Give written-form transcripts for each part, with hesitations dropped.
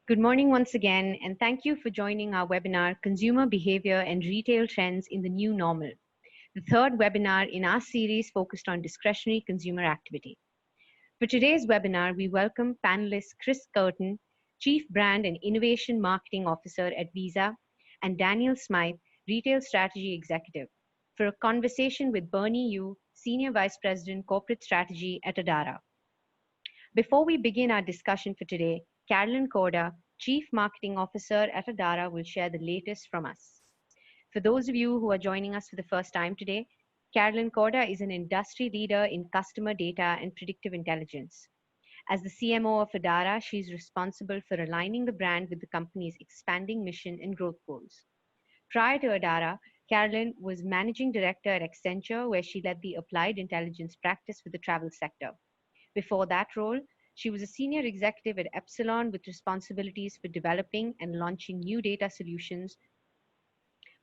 Good morning once again, and thank you for joining our webinar, Consumer Behavior and Retail Trends in the New Normal, the third webinar in our series focused on discretionary consumer activity. For today's webinar, we welcome panelists Chris Curtin, Chief Brand and Innovation Marketing Officer at Visa, and Daniel Smythe, Retail Strategy Executive, for a conversation with Bernie Yu, Senior Vice President Corporate Strategy at ADARA. Before we begin our discussion for today, Carolyn, Corda, Chief Marketing Officer at ADARA, will share the latest from us. For those of you who are joining us for the first time today, Carolyn Corda is an industry leader in customer data and predictive intelligence. As the CMO of ADARA, she is responsible for aligning the brand with the company's expanding mission and growth goals. Prior to ADARA, Carolyn was Managing Director at Accenture, where she led the applied intelligence practice for the travel sector. Before that role, she was a senior executive at Epsilon with responsibilities for developing and launching new data solutions.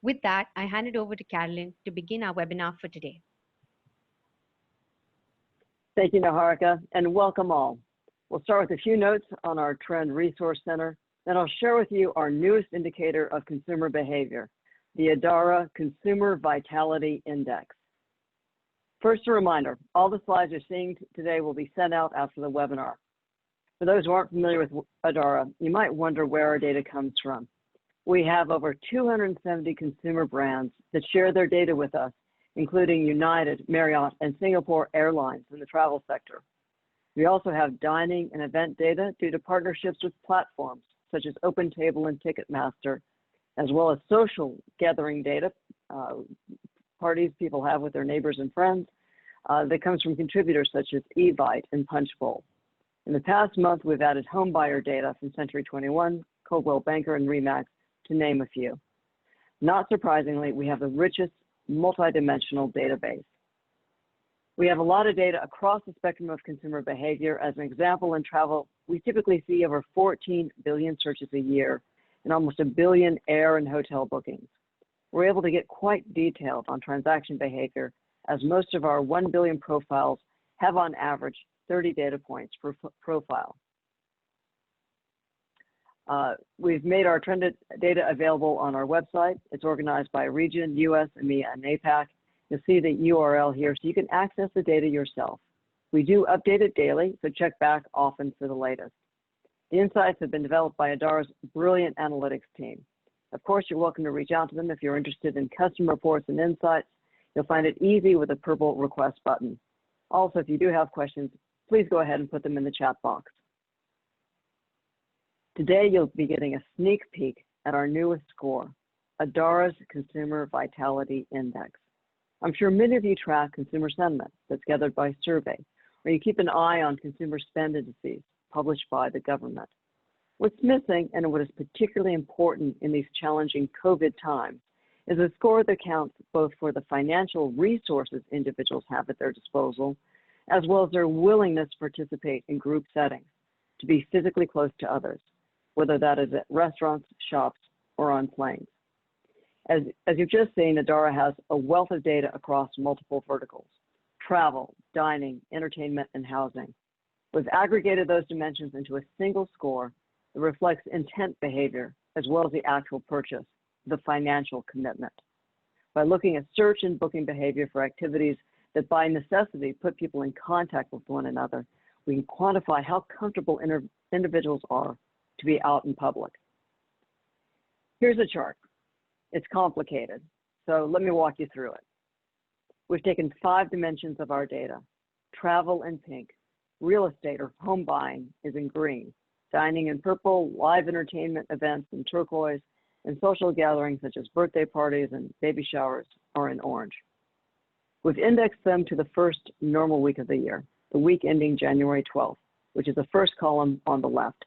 With that, I hand it over to Carolyn to begin our webinar for today. Thank you, Naharika, and welcome all. We'll start with a few notes on our Trend Resource Center, then I'll share with you our newest indicator of consumer behavior, the ADARA Consumer Vitality Index. First, a reminder, all the slides you're seeing today will be sent out after the webinar. For those who aren't familiar with ADARA, you might wonder where our data comes from. We have over 270 consumer brands that share their data with us, including United, Marriott, and Singapore Airlines in the travel sector. We also have dining and event data due to partnerships with platforms such as OpenTable and Ticketmaster, as well as social gathering data, parties people have with their neighbors and friends, that comes from contributors such as Evite and Punchbowl. In the past month, we've added home buyer data from Century 21, Coldwell Banker, and Remax, to name a few. Not surprisingly, we have the richest multidimensional database. We have a lot of data across the spectrum of consumer behavior. As an example, in travel, we typically see over 14 billion searches a year and almost 1 billion air and hotel bookings. We're able to get quite detailed on transaction behavior, as most of our 1 billion profiles have on average 30 data points per profile. We've made our trended data available on our website. It's organized by region, US, EMEA, and APAC. You'll see the URL here so you can access the data yourself. We do update it daily, so check back often for the latest. The insights have been developed by ADARA's brilliant analytics team. Of course, you're welcome to reach out to them if you're interested in custom reports and insights. You'll find it easy with a purple request button. Also, if you do have questions, please go ahead and put them in the chat box. Today, you'll be getting a sneak peek at our newest score, ADARA's Consumer Vitality Index. I'm sure many of you track consumer sentiment that's gathered by survey, or you keep an eye on consumer spend indices published by the government. What's missing, and what is particularly important in these challenging COVID times, is a score that counts both for the financial resources individuals have at their disposal, as well as their willingness to participate in group settings, to be physically close to others, whether that is at restaurants, shops, or on planes. As you've just seen, ADARA has a wealth of data across multiple verticals: travel, dining, entertainment, and housing. We've aggregated those dimensions into a single score that reflects intent behavior, as well as the actual purchase, the financial commitment. By looking at search and booking behavior for activities that by necessity put people in contact with one another, we can quantify how comfortable individuals are to be out in public. Here's a chart. It's complicated, so let me walk you through it. We've taken 5 dimensions of our data. Travel in pink, real estate or home buying is in green, dining in purple, live entertainment events in turquoise, and social gatherings such as birthday parties and baby showers are in orange. We've indexed them to the first normal week of the year, the week ending January 12th, which is the first column on the left.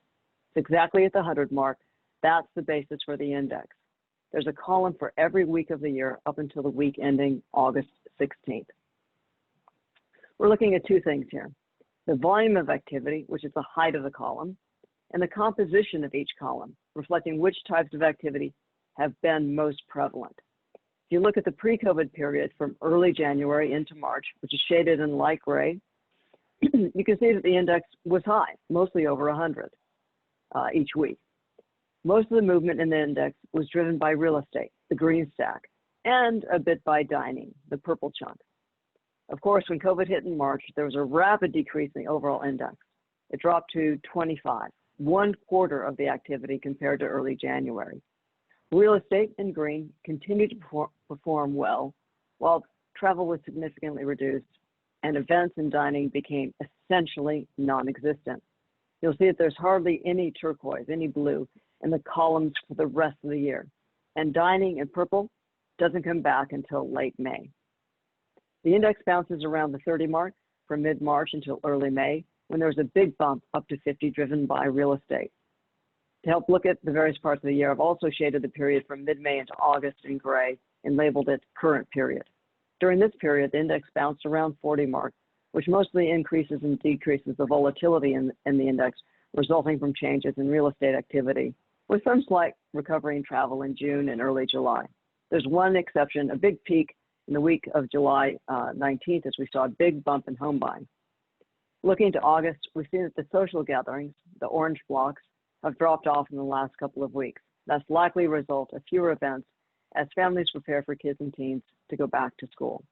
It's exactly at the 100 mark. That's the basis for the index. There's a column for every week of the year up until the week ending August 16th. We're looking at 2 things here: the volume of activity, which is the height of the column, and the composition of each column, reflecting which types of activity have been most prevalent. If you look at the pre-COVID period from early January into March, which is shaded in light gray, you can see that the index was high, mostly over 100 each week. Most of the movement in the index was driven by real estate, the green stack, and a bit by dining, the purple chunk. Of course, when COVID hit in March, there was a rapid decrease in the overall index. It dropped to 25, 1/4 of the activity compared to early January. Real estate in green continued to perform well, while travel was significantly reduced and events and dining became essentially non-existent. You'll see that there's hardly any turquoise, any blue in the columns for the rest of the year. And dining in purple doesn't come back until late May. The index bounces around the 30 mark from mid-March until early May, when there was a big bump up to 50 driven by real estate. To help look at the various parts of the year, I've also shaded the period from mid-May into August in gray and labeled it current period. During this period, the index bounced around 40 mark, which mostly increases and decreases the volatility in the index resulting from changes in real estate activity, with some slight recovery in travel in June and early July. There's one exception, a big peak in the week of July 19th, as we saw a big bump in home buying. Looking to August, we've seen that the social gatherings, the orange blocks, have dropped off in the last couple of weeks. That's likely a result of fewer events as families prepare for kids and teens to go back to school.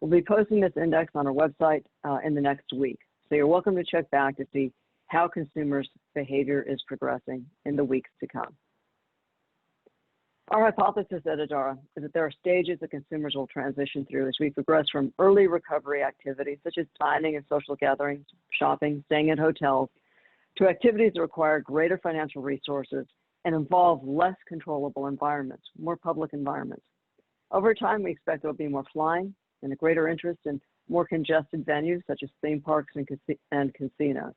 We'll be posting this index on our website in the next week, so you're welcome to check back to see how consumers' behavior is progressing in the weeks to come. Our hypothesis at ADARA is that there are stages that consumers will transition through as we progress from early recovery activities such as dining and social gatherings, shopping, staying at hotels, to activities that require greater financial resources and involve less controllable environments, more public environments. Over time, we expect there will be more flying and a greater interest in more congested venues such as theme parks and casinos.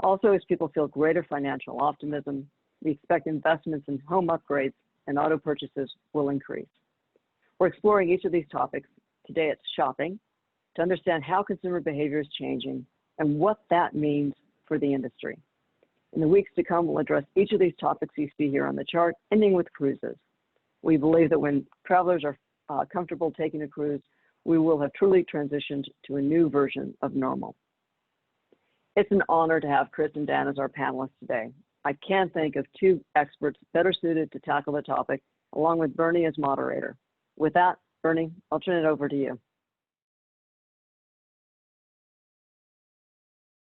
Also, as people feel greater financial optimism, we expect investments in home upgrades and auto purchases will increase. We're exploring each of these topics. Today it's shopping, to understand how consumer behavior is changing and what that means for the industry. In the weeks to come, we'll address each of these topics you see here on the chart, ending with cruises. We believe that when travelers are comfortable taking a cruise, we will have truly transitioned to a new version of normal. It's an honor to have Chris and Dan as our panelists today. I can't think of two experts better suited to tackle the topic, along with Bernie as moderator. With that, Bernie, I'll turn it over to you.